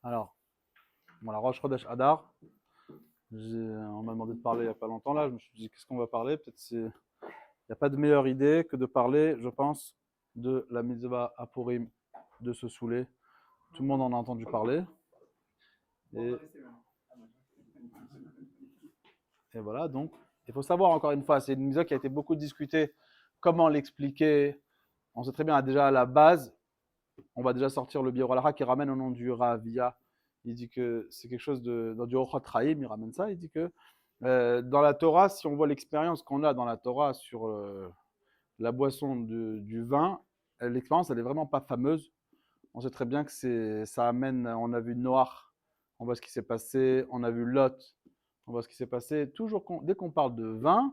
Alors, voilà, Rosh Chodesh Adar. On m'a demandé de parler il n'y a pas longtemps là. Je me suis dit, qu'est-ce qu'on va parler? Il n'y a pas de meilleure idée que de parler, je pense, de la mitzvah à Purim, de se saouler. Tout le monde en a entendu parler. Et, et voilà, donc, il faut savoir encore une fois, c'est une mitzvah qui a été beaucoup discutée. Comment l'expliquer? On sait très bien, déjà à la base, on va déjà sortir le Biur al qui ramène au nom du Ravia. Il dit que c'est quelque chose dans du Ochot Chaim, il ramène ça. Il dit que dans la Torah, si on voit l'expérience qu'on a dans la Torah sur la boisson du vin, l'expérience, elle est vraiment pas fameuse. On sait très bien que ça amène, on a vu Noach, on voit ce qui s'est passé, on a vu Lot, on voit ce qui s'est passé. Toujours, dès qu'on parle de vin,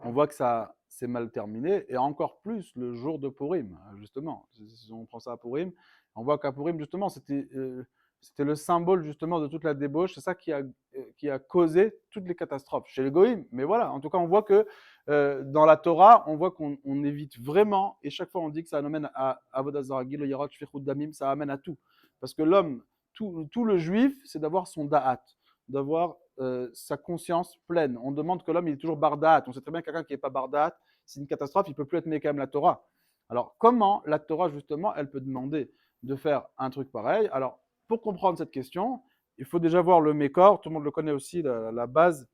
on voit que ça s'est mal terminé, et encore plus le jour de Purim, justement. Si on prend ça à Purim, on voit qu'à Purim, justement, c'était le symbole, justement, de toute la débauche. C'est ça qui a causé toutes les catastrophes chez les Goïms. Mais voilà, en tout cas, on voit que dans la Torah, on voit qu'on évite vraiment, et chaque fois on dit que ça amène à Avodah Zarah, Gilo Yarat, Shfichut Damim, ça amène à tout. Parce que l'homme, tout le juif, c'est d'avoir son da'at, d'avoir sa conscience pleine. On demande que l'homme il est toujours bardaat. On sait très bien que quelqu'un qui n'est pas bardaat, c'est une catastrophe, il ne peut plus être Mekam la Torah. Alors, comment la Torah, justement, elle peut demander de faire un truc pareil? Alors, pour comprendre cette question, il faut déjà voir le Mékor. Tout le monde le connaît aussi, la base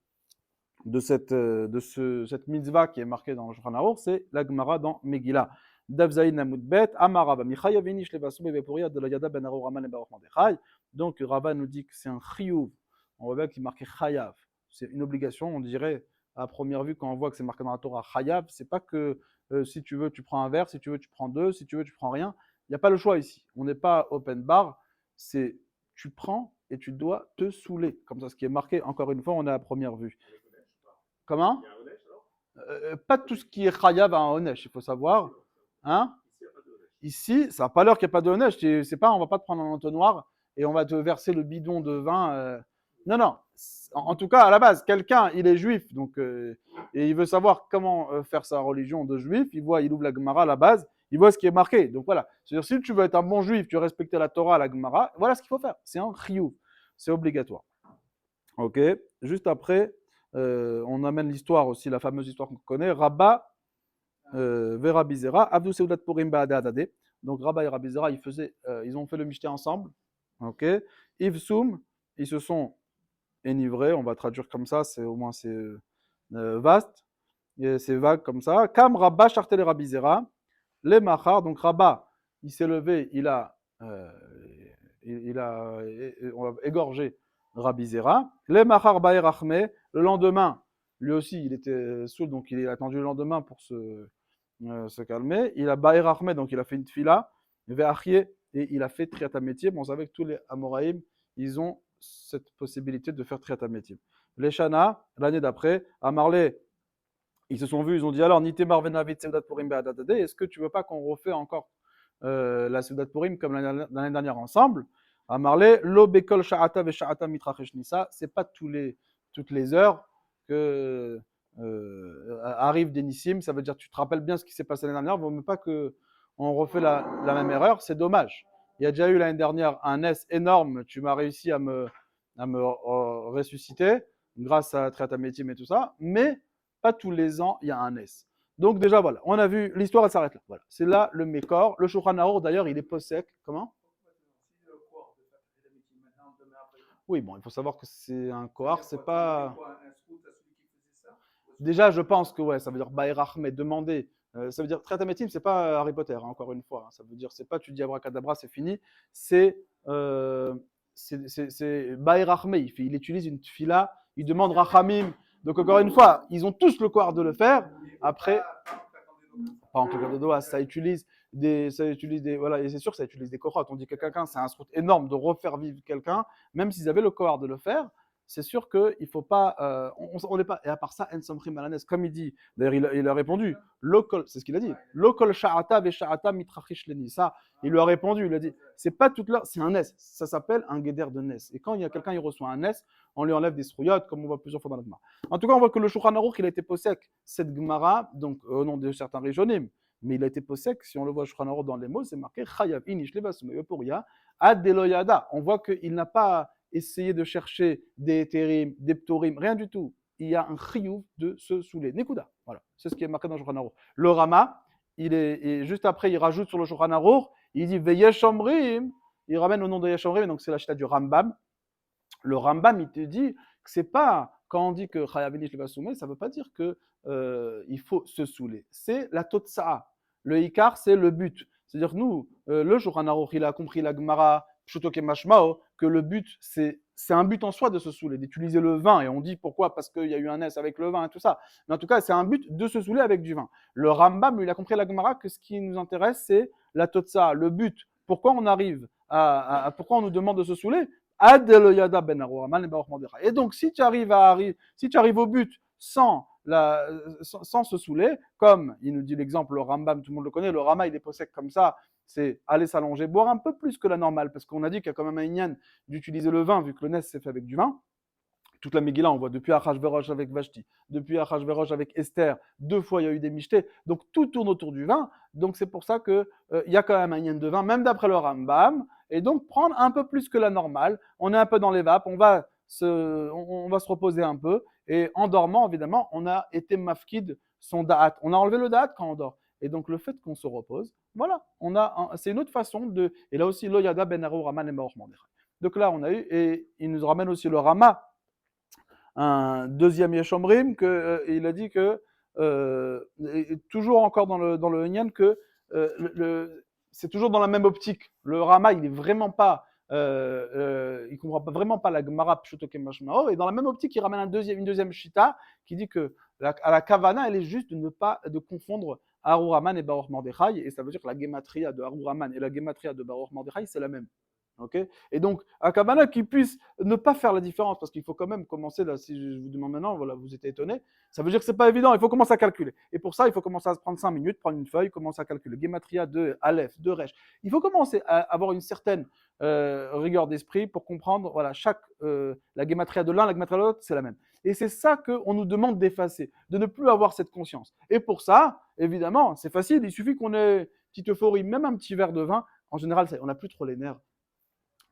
de cette mitzvah qui est marquée dans le Shulchan Aruch, c'est la Gemara dans Megillah. Davzaïn Amudbet, Amarava, Michaya Vinish Levasu Bevepuria de la Yada Ben Aru Raman et Baruch Mordechai. Donc, Rava nous dit que c'est un chiyuv. On voit bien qu'il est marqué chayav. C'est une obligation, on dirait, à première vue, quand on voit que c'est marqué dans la Torah chayav, c'est pas que si tu veux, tu prends un verre, si tu veux, tu prends deux, si tu veux, tu prends rien. Il n'y a pas le choix ici. On n'est pas open bar, c'est tu prends et tu dois te saouler. Comme ça, ce qui est marqué, encore une fois, on est à première vue. Comment? Pas tout ce qui est chayav à un onesh, il faut savoir. Hein? Ici, ça n'a pas l'air qu'il n'y a pas de onesh. C'est pas, on va pas te prendre un entonnoir et on va te verser le bidon de vin. Non, non. En tout cas, à la base, quelqu'un, il est juif, donc, et il veut savoir comment faire sa religion de juif. Il ouvre la Gemara à la base, il voit ce qui est marqué. Donc voilà. C'est-à-dire, si tu veux être un bon juif, tu veux respecter la Torah, la Gemara, voilà ce qu'il faut faire. C'est un chiyuv. C'est obligatoire. Ok. Juste après, on amène l'histoire aussi, la fameuse histoire qu'on connaît. Rabba Vera Bizera, Abdou Seudat Purim Ba'adadade. Donc Rabba et Rabbi Zera, ils ont fait le Mishté ensemble. Ok. Ivsum, ils se sont enivrés, on va traduire comme ça, au moins c'est vaste, et c'est vague comme ça. Kam Rabba Chartel et Rabbi Zera, les Machar, donc Rabba, il s'est levé, il a égorgé Rabbi Zera. Les Machar Baer Achme, le lendemain, lui aussi, il était saoul, donc il a attendu le lendemain pour se calmer. Il a Baer Achme, donc il a fait une tfila, Ve'achie, et il a fait Triat HaMetim. Bon, on savait que tous les Amoraïm, ils ont cette possibilité de faire Triat HaMetim. Les Shana, l'année d'après, à Marley, ils se sont vus, ils ont dit alors, Nitemar Venavit Seudat Purim Be'adadade, est-ce que tu veux pas qu'on refait encore la Seudat Purim comme l'année dernière ensemble? À Marley, Lo Bekol Sha'ata Ve'Sha'ata Mitrachesh Nisa, c'est pas toutes les heures que arrive des Nissim, ça veut dire tu te rappelles bien ce qui s'est passé l'année dernière, il ne vaut pas qu'on refait la même erreur, c'est dommage. Il y a déjà eu l'année dernière un S énorme, tu m'as réussi à me ressusciter grâce à Triat HaMetim et tout ça, mais pas tous les ans, il y a un S. Donc déjà, voilà, on a vu, l'histoire, elle s'arrête là. Voilà. C'est là le Mékor. Le Shulchan Aruch, d'ailleurs, il est possèque. Comment? Oui, bon, il faut savoir que c'est un Kohar, c'est pas... Déjà, je pense que ouais, ça veut dire Baer Ahmed, demander. Ça veut dire Triat HaMetim, c'est pas Harry Potter, hein, encore une fois. Hein. Ça veut dire, c'est pas tu dis abracadabra, c'est fini. C'est Baer Ahmed. Il utilise une tfila, il demande Rachamim. Donc, encore une fois, ils ont tous le corps de le faire. Après, pas en claquant de doigts, ça utilise voilà, et c'est sûr que ça utilise des cohortes. On dit que quelqu'un, c'est un srout énorme de refaire vivre quelqu'un, même s'ils avaient le corps de le faire. C'est sûr qu'il ne faut pas, on n'est pas, et à part ça, en somri malanes, comme il dit, d'ailleurs il a répondu, c'est ce qu'il a dit, lokol sha'ata ve sha'ata mitrachish leni, ça, il lui a répondu, il a dit, c'est pas toute l'heure, c'est un nes, ça s'appelle un guéder de nes, et quand il y a quelqu'un, il reçoit un nes, on lui enlève des strouillottes, comme on voit plusieurs fois dans la Gemara. En tout cas, on voit que le Shulchan Aruch, il a été possèque cette Gemara, donc au nom de certains Rishonim, mais il a été possèque, si on le voit Shulchan Aruch dans les mots, c'est marqué Chayav inish levasumei puria ad deloyada. On voit qu'il n'a pas essayé de chercher des térim, des ptorim, rien du tout. Il y a un chiyuv de se saouler. Nekuda. Voilà, c'est ce qui est marqué dans Shulchan Aruch. Le Rama, et juste après, il rajoute sur le Shulchan Aruch, il dit Veyesh omrim, il ramène au nom de Yesh omrim, donc c'est la chita du Rambam. Le Rambam, il te dit que c'est pas, quand on dit que Chayav inish levasumei, ça ne veut pas dire que il faut se saouler. C'est la totsa'a. Le ikar, c'est le but. C'est-à-dire que nous, le Shulchan Aruch, il a compris la Gemara, Pshuto Kemashmao, que le but, c'est un but en soi de se saouler, d'utiliser le vin. Et on dit pourquoi? Parce qu'il y a eu un S avec le vin et tout ça. Mais en tout cas, c'est un but de se saouler avec du vin. Le Rambam, lui, il a compris la Gemara que ce qui nous intéresse, c'est la totsa, le but. Pourquoi on arrive pourquoi on nous demande de se saouler? Et donc, si tu arrives au but sans se saouler, comme il nous dit l'exemple, le Rambam, tout le monde le connaît, le Rama, il est possède comme ça, c'est aller s'allonger, boire un peu plus que la normale, parce qu'on a dit qu'il y a quand même un inyan d'utiliser le vin, vu que le Nes s'est fait avec du vin. Toute la Megillah, on voit depuis Achashverosh avec Vashti, depuis Achashverosh avec Esther, 2 fois il y a eu des michtés, donc tout tourne autour du vin, donc c'est pour ça qu'il y a quand même un inyan de vin, même d'après le Rambam, et donc prendre un peu plus que la normale, on est un peu dans les vapes, on va se reposer un peu, et en dormant, évidemment, on a été mafkid son da'at, on a enlevé le da'at quand on dort, et donc le fait qu'on se repose, voilà, c'est une autre façon de, et là aussi, Loyada ben Aru Raman et Maor Mordechai. Donc là, on a eu, et il nous ramène aussi le Rama, un deuxième Yeshomrim, il a dit que, toujours encore dans le Nyan, que c'est toujours dans la même optique. Le Rama, il est vraiment pas, il comprend vraiment pas la Gemara Pshuto Kemashmao, et dans la même optique, il ramène une deuxième Shita qui dit que à la Kavana, elle est juste de confondre Aru Raman et Baruch Mordechai, et ça veut dire que la Gematria de Aru Raman et la Gematria de Baruch Mordechai, c'est la même. Okay, et donc, à Kavana qui puisse ne pas faire la différence, parce qu'il faut quand même commencer, là, si je vous demande maintenant, voilà, vous êtes étonné, ça veut dire que c'est pas évident, il faut commencer à calculer. Et pour ça, il faut commencer à se prendre 5 minutes, prendre une feuille, commencer à calculer. Gematria de Aleph, de Resh. Il faut commencer à avoir une certaine rigueur d'esprit pour comprendre, voilà, la Gematria de l'un, la Gematria de l'autre, c'est la même. Et c'est ça qu'on nous demande d'effacer, de ne plus avoir cette conscience. Et pour ça, évidemment, c'est facile, il suffit qu'on ait une petite euphorie, même un petit verre de vin. En général, on n'a plus trop les nerfs.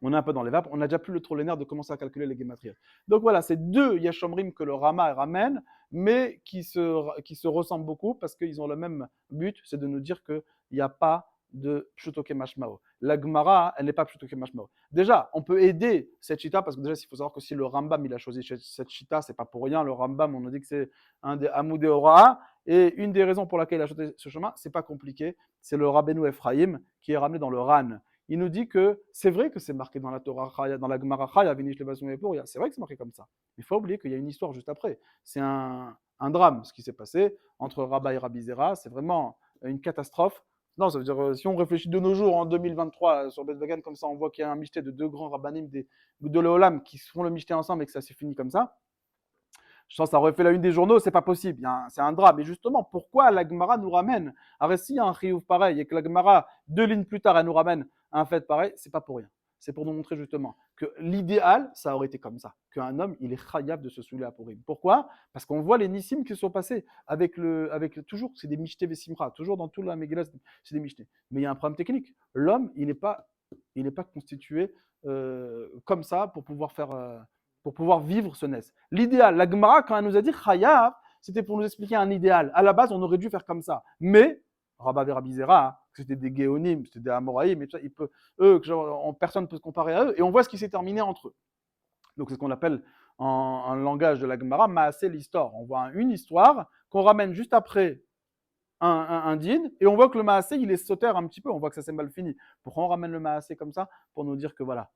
On est un peu dans les vapes, on n'a déjà plus trop les nerfs de commencer à calculer les gématrias. Donc voilà, c'est 2 Yashomrim que le Rama ramène, mais qui se ressemblent beaucoup parce qu'ils ont le même but, c'est de nous dire qu'il n'y a pas de Pshutoke Mashmao. La Gemara, elle n'est pas Pshutoke Mashmao. Déjà, on peut aider cette chita parce que déjà, il faut savoir que si le Rambam il a choisi cette chita, c'est pas pour rien. Le Rambam, on a dit que c'est un des Hamoudé Ora, et une des raisons pour laquelle il a choisi ce chemin, c'est pas compliqué, c'est le Rabbeinu Ephraim qui est ramené dans le Ran. Il nous dit que c'est vrai que c'est marqué dans la Torah, dans la Gemara Chaya, c'est vrai que c'est marqué comme ça. Il faut oublier qu'il y a une histoire juste après. C'est un drame, ce qui s'est passé entre Rabba et Rabbi Zera. C'est vraiment une catastrophe. Non, ça veut dire, si on réfléchit de nos jours, en 2023, sur Beth comme ça, on voit qu'il y a un michté de 2 grands rabbanim de l'Olam qui font le michté ensemble et que ça s'est fini comme ça. Je pense que ça aurait fait la une des journaux, c'est pas possible. C'est un drame. Et justement, pourquoi la Gemara nous ramène un récit, un chiyuv pareil, et que la Gemara, 2 lignes plus tard, elle nous ramène un fait pareil, c'est pas pour rien. C'est pour nous montrer justement que l'idéal, ça aurait été comme ça. Qu'un homme, il est chayav de se saouler à Purim. Pourquoi? Parce qu'on voit les nissim qui sont passés toujours, c'est des michté vesimra. Toujours dans tout la Megillah, c'est des michté. Mais il y a un problème technique. L'homme, il n'est pas constitué comme ça pour pouvoir vivre ce nes. L'idéal, la Gemara, quand elle nous a dit chayav, c'était pour nous expliquer un idéal. À la base, on aurait dû faire comme ça. Mais, Rabba et Rabbi Zera, c'était des Géonim, c'était des Amoraïm, mais personne ne peut se comparer à eux, et on voit ce qui s'est terminé entre eux. Donc c'est ce qu'on appelle en langage de la Gemara, Maaseh l'histoire. On voit une histoire qu'on ramène juste après un din, et on voit que le Maaseh, il est sautère un petit peu, on voit que ça s'est mal fini. Pourquoi on ramène le Maaseh comme ça? Pour nous dire que voilà,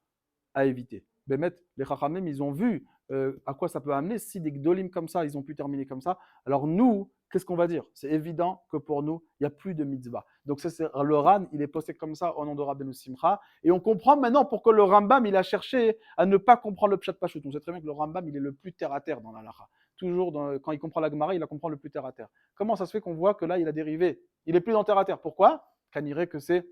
à éviter. Bémet, les Chachamim, ils ont vu à quoi ça peut amener. Si des Gdolim comme ça, ils ont pu terminer comme ça, alors nous, qu'est-ce qu'on va dire? C'est évident que pour nous, il n'y a plus de mitzvah. Donc le Ran, il est posté comme ça au nom de Rabbeinu Simcha. Et on comprend maintenant pourquoi le Rambam, il a cherché à ne pas comprendre le Pshat Pashut. On sait très bien que le Rambam, il est le plus terre-à-terre dans la Lacha. Toujours, quand il comprend la Gemara, il la comprend le plus terre-à-terre. Comment ça se fait qu'on voit que là, il a dérivé? Il est plus dans terre-à-terre. Pourquoi? Qu'on dirait que c'est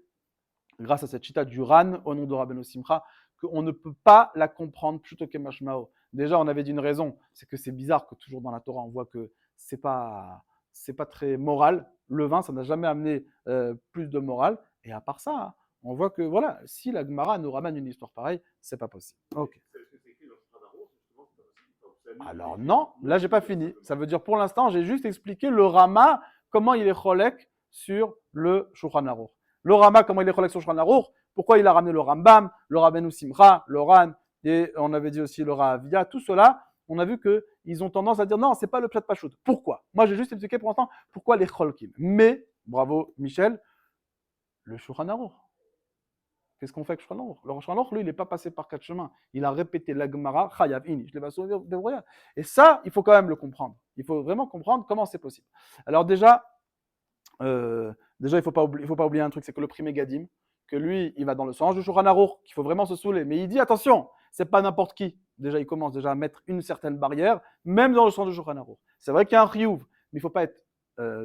grâce à cette chita du Ran au nom de Rabbeinu Simcha, qu'on ne peut pas la comprendre plutôt que Mashmao. Déjà, on avait dit une raison, c'est que c'est bizarre que toujours dans la Torah, on voit que c'est pas c'est pas très moral. Le vin, ça n'a jamais amené plus de morale. Et à part ça, hein, on voit que voilà, si la Gemara nous ramène une histoire pareille, c'est pas possible. Ok. Alors non, là j'ai pas fini. Ça veut dire pour l'instant, j'ai juste expliqué le Rama, comment il est cholek sur le Shulchan Aruch. Le Rama, comment il est cholek sur le Shulchan Aruch, pourquoi il a ramené le Rambam, le Rabbeinu Simcha, le Ran, et on avait dit aussi le Rahavia, tout cela, on a vu qu'ils ont tendance à dire non, c'est pas le Pshat Pashut. Pourquoi? Moi j'ai juste expliqué pour l'instant pourquoi les cholkim. Mais, bravo Michel, le Shulchan Aruch. Qu'est-ce qu'on fait avec Shulchan Aruch? Le Shulchan Aruch, lui, il n'est pas passé par 4 chemins. Il a répété la Gemara, Chayav Ini, je l'ai pas sauvé de rien. Et ça, il faut quand même le comprendre. Il faut vraiment comprendre comment c'est possible. Alors déjà, il ne faut pas oublier un truc, c'est que le Pri Gadim, que lui, il va dans le sens du Shulchan Aruch, qu'il faut vraiment se saouler. Mais il dit, attention, c'est pas n'importe qui. Déjà, il commence déjà à mettre une certaine barrière, même dans le sens du Shulchan Aruch. C'est vrai qu'il y a un Chiyuv, mais il ne faut pas être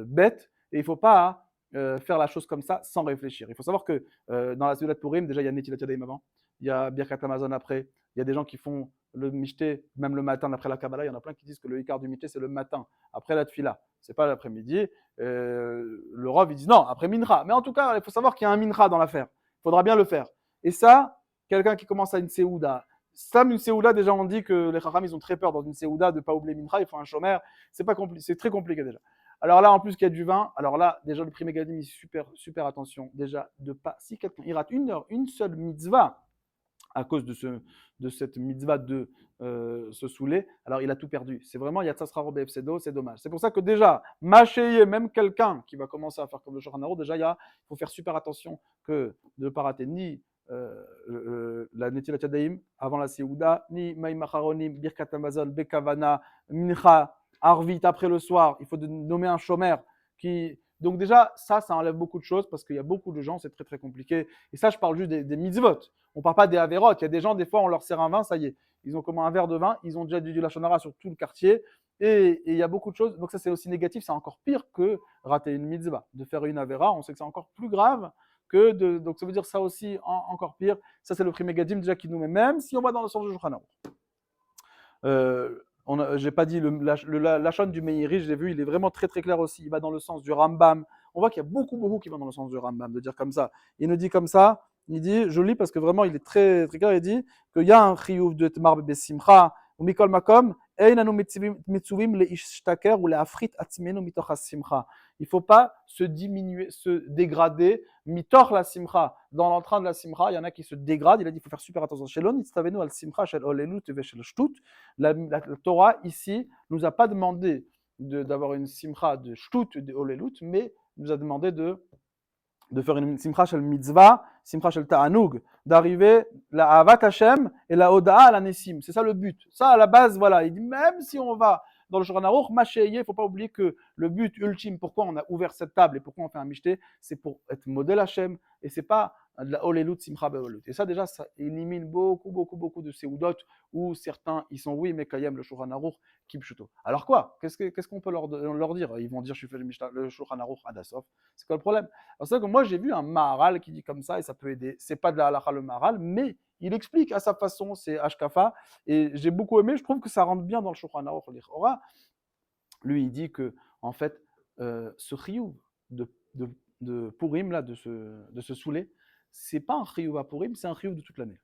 bête, et il ne faut pas faire la chose comme ça sans réfléchir. Il faut savoir que dans la Seudat Purim, déjà il y a Netilat Yadayim avant, il y a Birkat Hamazon après, il y a des gens qui font le Mishté même le matin après la Kabbalah, il y en a plein qui disent que le Ikar du Mishté c'est le matin, après la Tfila, c'est pas l'après-midi. Le Rav il dit non, après Mincha. Mais en tout cas, il faut savoir qu'il y a un Mincha dans l'affaire, il faudra bien le faire. Et ça, quelqu'un qui commence à une Seouda, une Seouda, déjà on dit que les Chacham ils ont très peur dans une Seouda de ne pas oublier Mincha, il faut un Shomer, c'est très compliqué déjà. Alors là, en plus qu'il y a du vin, alors là, déjà le Pri Megadim, il super attention. Déjà, de pas, si quelqu'un il rate une heure, une seule mitzvah, à cause de cette mitzvah de se saouler, alors il a tout perdu. C'est vraiment Yatzasra Robé Efsedo, c'est dommage. C'est pour ça que déjà, Machéye, même quelqu'un qui va commencer à faire comme le Shulchan Aruch, déjà, il faut faire super attention que de ne pas rater ni la Netilat Yadayim avant la Seouda, ni Maïm Acharonim, Birkat Hamazon, Bekavana, Mincha, Arvit après le soir, il faut nommer un chômeur qui. Donc déjà, ça enlève beaucoup de choses parce qu'il y a beaucoup de gens, c'est très très compliqué. Et ça, je parle juste des mitzvot. On ne parle pas des avérots. Il y a des gens, des fois, on leur sert un vin, ça y est. Ils ont comme un verre de vin, ils ont déjà du lachonara sur tout le quartier. Et il y a beaucoup de choses. Donc ça, c'est aussi négatif, c'est encore pire que rater une mitzvah. De faire une avéra, on sait que c'est encore plus grave que de. Donc ça veut dire ça aussi encore pire. Ça, c'est le Pri Megadim déjà qui nous met, même si on va dans le sens du Shulchan Aruch. J'ai pas dit la Lachon du Meiri, je l'ai vu, il est vraiment très très clair aussi. Il va dans le sens du Rambam. On voit qu'il y a beaucoup qui vont dans le sens du Rambam, de dire comme ça. Il nous dit comme ça, il dit, je lis parce que vraiment il est très très clair, il dit qu'il y a un chiyuv de Tmar Besimcha, ou Mikol Makom, Einanu Mitsuvim le Ishtaker ou le Afrit Atzmenu Mitoch Simcha. Il ne faut pas se diminuer, se dégrader. Mitoch la Simcha. Dans l'entrain de la Simcha, il y en a qui se dégradent. Il a dit qu'il faut faire super attention. Shelon Nitzavenu al Simcha shel Olelut ve shel Shtut. La Torah ici nous a pas demandé d'avoir une Simcha de Shtut de Olelut, mais nous a demandé de faire une Simcha shel Mitzvah, Simcha shel Ta'anug, d'arriver la Avat Hashem et la Oda'a à la Nessim. C'est ça le but. Ça, à la base, voilà. Il dit même si on va dans le Shulchan Aruch, Machéye, il ne faut pas oublier que le but ultime, pourquoi on a ouvert cette table et pourquoi on fait un Mishté, c'est pour être modèle Hashem et c'est pas de la Olelut Simcha Beolut. Et ça, déjà, ça élimine beaucoup de Seudot où certains, ils sont oui, mais Kayem, le Shulchan Aruch, Kipchuto. Alors quoi? Qu'est-ce qu'on peut leur dire? Ils vont dire, je fais le Shulchan Aruch Adasov. C'est quoi le problème? C'est ça que moi, j'ai vu un Maharal qui dit comme ça et ça peut aider. C'est pas de la halakha le Maharal, mais il explique à sa façon, c'est Ashkafa, et j'ai beaucoup aimé, je trouve que ça rentre bien dans le Shulchan Aruch l'Ichora. Lui, il dit que, en fait, ce chiyuv de Purim, là, de se saouler, c'est pas un chiyuv à Purim, c'est un chiyuv de toute l'année.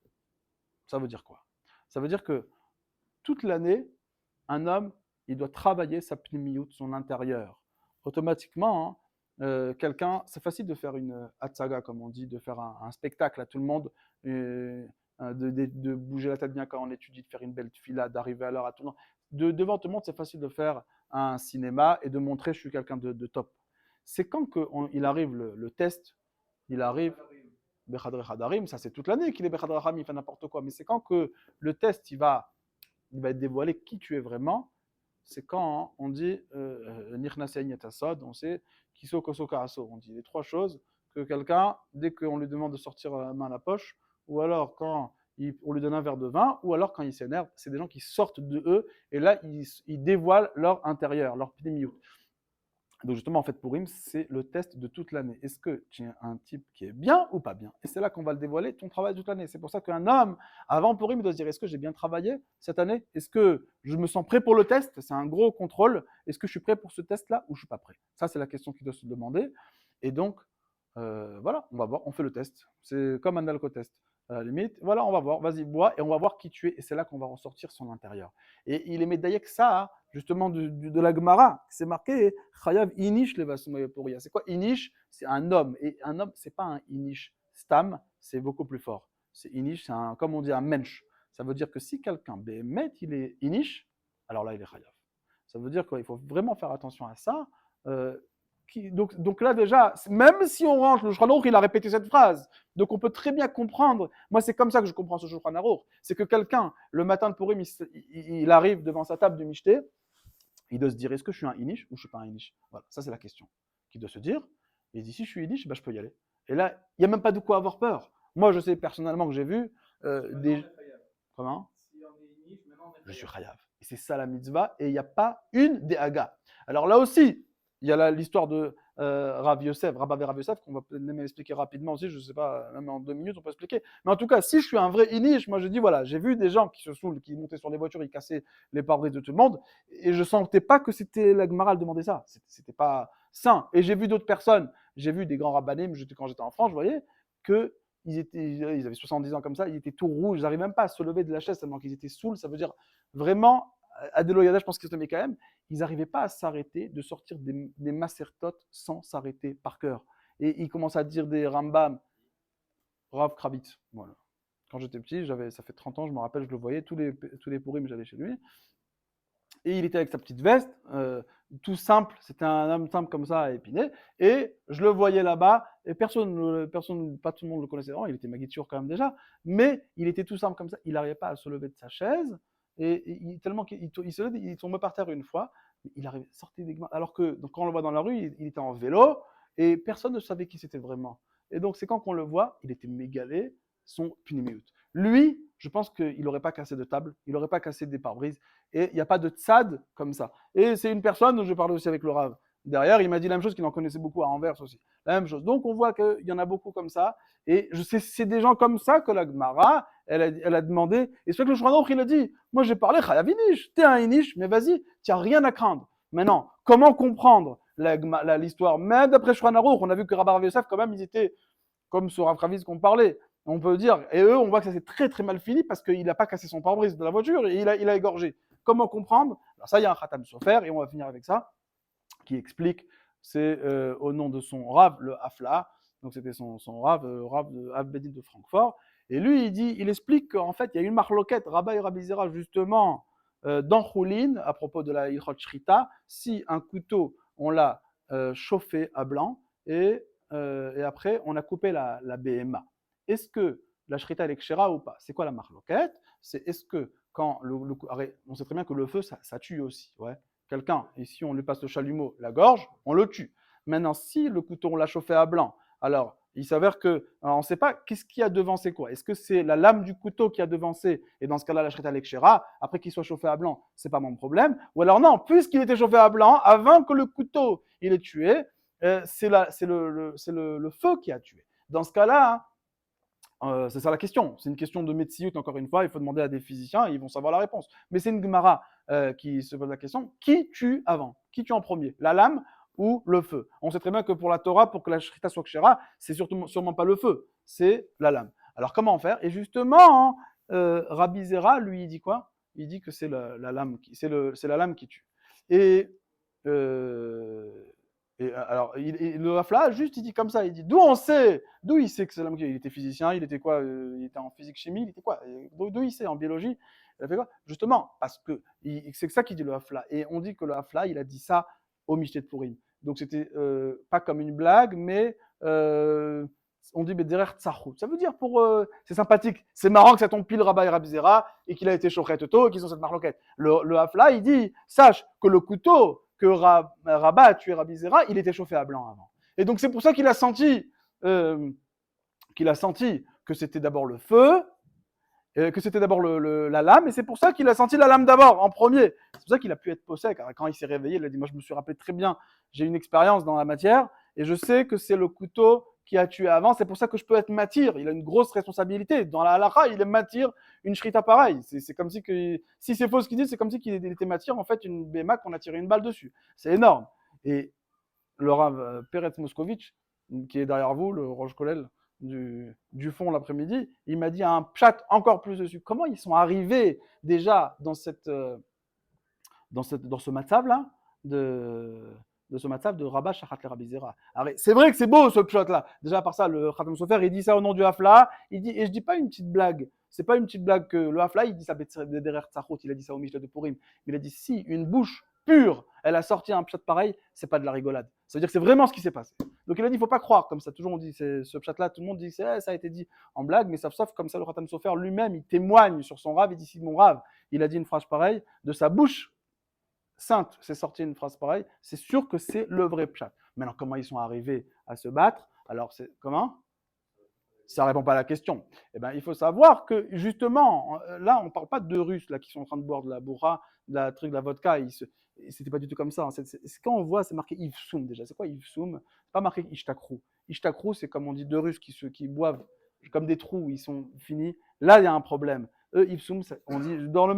Ça veut dire quoi? Ça veut dire que toute l'année, un homme, il doit travailler sa pnimiyut, son intérieur. Automatiquement, quelqu'un, c'est facile de faire une hatsaga, comme on dit, de faire un spectacle à tout le monde, de bouger la tête bien quand on étudie, de faire une belle fila, d'arriver à l'heure à tout le monde. Devant tout le monde, c'est facile de faire un cinéma et de montrer je suis quelqu'un de top. C'est quand il arrive le test, il arrive Bechadre Hadarim, ça c'est toute l'année qu'il est Bechadre Hadarim, il fait n'importe quoi, mais c'est quand que le test il va dévoiler qui tu es vraiment, c'est quand on dit Nirnasein Yatasod, on sait Kiso Koso Karaso, on dit les trois choses que quelqu'un, dès qu'on lui demande de sortir la main à la poche, ou alors quand on lui donne un verre de vin, ou alors quand il s'énerve, c'est des gens qui sortent de eux, et là ils dévoilent leur intérieur, leur pnimiyut. Donc justement, en fait, Purim, c'est le test de toute l'année. Est-ce que tu es un type qui est bien ou pas bien? Et c'est là qu'on va le dévoiler, ton travail de toute l'année. C'est pour ça qu'un homme, avant Purim, il doit se dire, est-ce que j'ai bien travaillé cette année? Est-ce que je me sens prêt pour le test? C'est un gros contrôle. Est-ce que je suis prêt pour ce test-là ou je ne suis pas prêt? Ça, c'est la question qu'il doit se demander. Et donc, voilà, on va voir, on fait le test. C'est comme un alcotest. À la limite, voilà, on va voir, vas-y, bois, et on va voir qui tu es. Et c'est là qu'on va ressortir son intérieur. Et il est médaillé que ça, hein, justement, de la Gemara. C'est marqué, Chayav Inish le Vasumaya. C'est quoi Inish? C'est un homme. Et un homme, c'est pas un Inish. Stam, c'est beaucoup plus fort. C'est Inish, c'est un, comme on dit, un mensch. Ça veut dire que si quelqu'un, Behemet, il est Inish, alors là, il est Chayav. Ça veut dire qu'il faut vraiment faire attention à ça. Donc là déjà, même si on range, le Shulchan Aruch, il a répété cette phrase. Donc on peut très bien comprendre, moi c'est comme ça que je comprends ce Shulchan Aruch, c'est que quelqu'un, le matin de Purim, il arrive devant sa table de Michté, il doit se dire, est-ce que je suis un Inish ou je ne suis pas un Inish? Voilà, ça c'est la question qu'il doit se dire. Et il dit, si je suis Inish, bah, je peux y aller. Et là, il n'y a même pas de quoi avoir peur. Moi je sais personnellement que j'ai vu des... Comment? Je suis Chayav. Et c'est ça la mitzvah, et il n'y a pas une des Hagas. Alors là aussi, il y a l'histoire de Rav Yosef, Rabba Rav Yosef, qu'on va même expliquer rapidement aussi, je ne sais pas, même en 2 minutes on peut expliquer. Mais en tout cas, si je suis un vrai Inish, moi je dis voilà, j'ai vu des gens qui se saoulent, qui montaient sur les voitures, ils cassaient les pare-brises de tout le monde, et je ne sentais pas que c'était la Gemara demander ça. C'était pas sain. Et j'ai vu d'autres personnes, j'ai vu des grands rabbanim, quand j'étais en France, je voyais que ils avaient 70 ans comme ça, ils étaient tout rouges, ils n'arrivaient même pas à se lever de la chaise tellement qu'ils étaient saouls. Ça veut dire vraiment, Adelo Yada, je pense qu'il se met quand même, ils n'arrivaient pas à s'arrêter, de sortir des masertotes sans s'arrêter par cœur. Et ils commencent à dire des Rambam, Rav Kravitz. Voilà. Quand j'étais petit, ça fait 30 ans, je me rappelle, je le voyais, tous les pourris, j'allais chez lui. Et il était avec sa petite veste, tout simple, c'était un homme simple comme ça, épiné, et je le voyais là-bas, et personne, pas tout le monde le connaissait vraiment, il était Magitsur quand même déjà, mais il était tout simple comme ça, il n'arrivait pas à se lever de sa chaise, et tellement qu'il se levait, il tombait par terre une fois, il arrivait, sortait des alors que donc, quand on le voit dans la rue, il était en vélo, et personne ne savait qui c'était vraiment. Et donc c'est quand qu'on le voit, il était mégalé, son puniméut. Lui, je pense qu'il n'aurait pas cassé de table, il n'aurait pas cassé des pare-brises, et il n'y a pas de tzad comme ça. Et c'est une personne dont je parlais aussi avec le Rav. Derrière, il m'a dit la même chose qu'il en connaissait beaucoup à Anvers aussi. La même chose. Donc on voit qu'il y en a beaucoup comme ça. Et c'est des gens comme ça que la Gemara, elle a demandé. Et c'est vrai que le Shulchan Aruch, il a dit, moi j'ai parlé Chayav Inish, t'es un Inish, mais vas-y, tu n'as rien à craindre. Maintenant, comment comprendre l'histoire? Même d'après Shulchan Aruch, on a vu que Rabbi Rav Yosef, quand même, ils étaient comme ce Rav Kravis qu'on parlait. On peut dire, et eux, on voit que ça s'est très très mal fini parce qu'il n'a pas cassé son pare-brise de la voiture et il a égorgé. Comment comprendre? Alors ça, il y a un Khatam Sofer et on va finir avec ça, qui explique, c'est au nom de son Rav, le Hafla, donc c'était son Rav, Rav de Abedin de Francfort, et lui, il explique qu'en fait, il y a une marloquette, Rabba et Rabbi Zera, justement, dans Choulin, à propos de la Ilchot Shrita, si un couteau, on l'a chauffé à blanc, et après, on a coupé la BMA. Est-ce que la Shrita, elle est kshera ou pas? C'est quoi la marloquette? C'est est-ce que quand on sait très bien que le feu, ça tue aussi, ouais. Quelqu'un, et si on lui passe le chalumeau, la gorge, on le tue. Maintenant, si le couteau, on l'a chauffé à blanc, alors il s'avère que, alors, on ne sait pas qu'est-ce qui a devancé quoi. Est-ce que c'est la lame du couteau qui a devancé, et dans ce cas-là, la shrita lekshera, après qu'il soit chauffé à blanc, c'est pas mon problème. Ou alors non, puisqu'il était chauffé à blanc, avant que le couteau il est tué, c'est le feu qui a tué. Dans ce cas-là, c'est ça la question. C'est une question de médecine, encore une fois. Il faut demander à des physiciens et ils vont savoir la réponse. Mais c'est une Gemara qui se pose la question, qui tue avant? Qui tue en premier? La lame ou le feu? On sait très bien que pour la Torah, pour que la Shrita soit kshera, c'est sûrement pas le feu, c'est la lame. Alors comment faire? Et justement, Rabbi Zera, lui, il dit quoi? Il dit que c'est la lame qui tue. Et alors, le Hafla, juste, il dit comme ça, il dit, d'où il sait que c'est l'homme qui... Il était physicien, il était quoi? Il était en physique-chimie, il était quoi? D'où il sait? En biologie? Il a fait quoi? Justement, parce que c'est ça qu'il dit le Hafla. Et on dit que le Hafla, il a dit ça au Michté de Purim. Donc, c'était pas comme une blague, mais on dit Bederer Tsahou. Ça veut dire c'est sympathique, c'est marrant que ça tombe pile Rabba et Rabbi Zera et qu'il a été chochet Toto et qu'ils ont cette marloquette. Le Hafla, il dit, sache que le couteau que Rabat a tué Rabbi Zera, il était chauffé à blanc avant. Et donc c'est pour ça qu'il a senti que c'était d'abord le feu, que c'était d'abord la lame, et c'est pour ça qu'il a senti la lame d'abord, en premier. C'est pour ça qu'il a pu être possède, car quand il s'est réveillé, il a dit, moi je me suis rappelé très bien, j'ai une expérience dans la matière, et je sais que c'est le couteau qui a tué avant, c'est pour ça que je peux être matir. Il a une grosse responsabilité. Dans la halakha, il est matir une shrita pareille. C'est comme si, si c'est faux ce qu'il dit, c'est comme si il était matir, en fait, une béma qu'on a tiré une balle dessus. C'est énorme. Et le Rav Peretz Moskovitch, qui est derrière vous, le Rosh Kollel du fond l'après-midi, il m'a dit un pshat encore plus dessus. Comment ils sont arrivés déjà dans ce matzav-là de ce matzav de Rabbah Shachat le Rabbi Zera. C'est vrai que c'est beau ce pshat-là. Déjà par ça, le Khatam Sofer, il dit ça au nom du Hafla. Il dit, et je dis pas une petite blague. C'est pas une petite blague que le Hafla, il dit ça derrière Tzachot, il a dit ça au Mishnah de Purim. Il a dit si une bouche pure, elle a sorti un pshat pareil, c'est pas de la rigolade. Ça veut dire que c'est vraiment ce qui s'est passé. Donc il a dit, il faut pas croire comme ça. Toujours on dit ce pshat-là, tout le monde dit ça a été dit en blague, mais sauf comme ça le Khatam Sofer lui-même, il témoigne sur son Rav, il dit si mon Rav, il a dit une phrase pareille, de sa bouche sainte, c'est sorti une phrase pareille, c'est sûr que c'est le vrai pshat. Maintenant, comment ils sont arrivés à se battre? Alors, c'est comment? Ça répond pas à la question. Eh ben, il faut savoir que justement, là, on parle pas de deux Russes là qui sont en train de boire de la bourra, de la vodka. C'était pas du tout comme ça. Quand on voit, c'est marqué Ivsoum déjà. C'est quoi Ivsoum? C'est pas marqué Ishtakrou. Ishtakrou, c'est comme on dit deux Russes qui boivent comme des trous, ils sont finis. Là, il y a un problème. Eux, Ivsoum, on dit dans le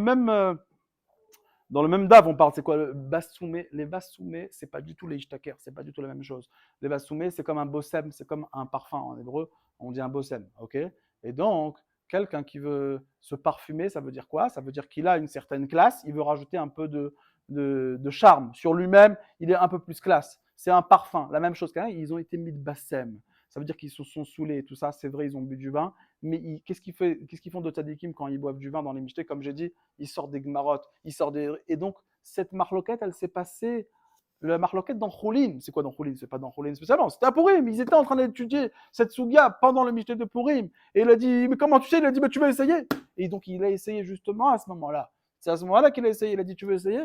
même DAV, on parle, c'est quoi le bassoumé? Les bassoumés, c'est pas du tout les ishtaker, c'est pas du tout la même chose. Les bassoumés, c'est comme un bossem, c'est comme un parfum en hébreu, on dit un bossem, ok? Et donc, quelqu'un qui veut se parfumer, ça veut dire quoi? Ça veut dire qu'il a une certaine classe, il veut rajouter un peu de charme sur lui-même, il est un peu plus classe. C'est un parfum, la même chose qu'un, ils ont été mis de bassem. Ça veut dire qu'ils se sont saoulés, tout ça, c'est vrai, ils ont bu du vin, mais qu'est-ce qu'ils font de tzadikim quand ils boivent du vin dans les michtés? Comme j'ai dit, ils sortent des gmarottes, ils sortent des... Et donc, cette marloquette, elle s'est passée, la marloquette dans Choulin. C'est quoi dans Choulin? C'est pas dans Choulin spécialement, c'était à Purim. Ils étaient en train d'étudier cette sougia pendant le michté de Purim. Et il a dit, mais comment tu sais? Il a dit, mais tu vas essayer. Et donc, il a essayé justement à ce moment-là. C'est à ce moment-là qu'il a essayé. Il a dit, tu veux essayer?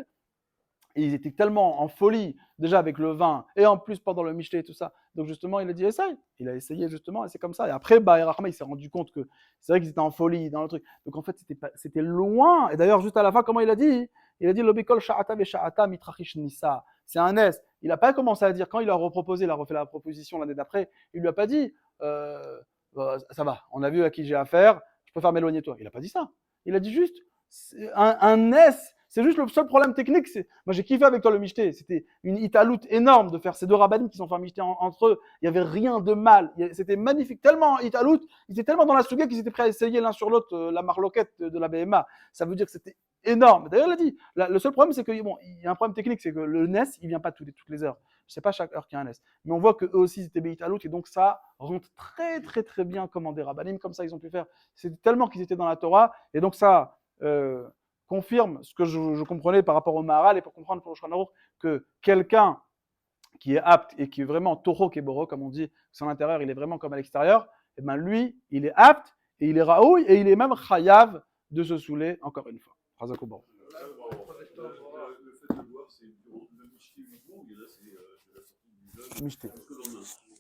Et ils étaient tellement en folie, déjà avec le vin, et en plus pendant le michté et tout ça. Donc justement, il a dit, essaye. Il a essayé justement, et c'est comme ça. Et après, Rahma, il s'est rendu compte que c'est vrai qu'ils étaient en folie dans le truc. Donc en fait, c'était loin. Et d'ailleurs, juste à la fin, comment il a dit? Il a dit, Lobikol sha'ata ve sha'ata mitrachish nisa. C'est un S. Il n'a pas commencé à dire, quand il a reproposé, il a refait la proposition l'année d'après, il lui a pas dit, ça va, on a vu à qui j'ai affaire, je préfère m'éloigner de toi. Il n'a pas dit ça. Il a dit juste, un S. C'est juste le seul problème technique. Moi, j'ai kiffé avec toi le michté. C'était une italoute énorme de faire ces deux rabbinim qui sont fait un michté entre eux. Il n'y avait rien de mal. C'était magnifique. Tellement italoute, ils étaient tellement dans la souga qu'ils étaient prêts à essayer l'un sur l'autre la marloquette de la BMA. Ça veut dire que c'était énorme. D'ailleurs, il a dit, le seul problème, c'est qu'il y a un problème technique, c'est que le NES, il vient pas toutes les heures. Je sais pas chaque heure qu'il y a un NES. Mais on voit qu'eux aussi, ils étaient italoutes et donc ça rentre très, très, très bien comme des rabbinim. Comme ça, ils ont pu faire. C'était tellement qu'ils étaient dans la Torah. Et donc ça... confirme ce que je comprenais par rapport au Maharal et pour comprendre pour le Shulchan Aruch que quelqu'un qui est apte et qui est vraiment Toro Keboro, comme on dit, son intérieur, il est vraiment comme à l'extérieur, et ben lui, il est apte et il est Raoui et il est même Chayav de se saouler encore une fois. Chazakouba. Le fait de boire, c'est le michté ou là, c'est de la sortie du jeûne. Michté.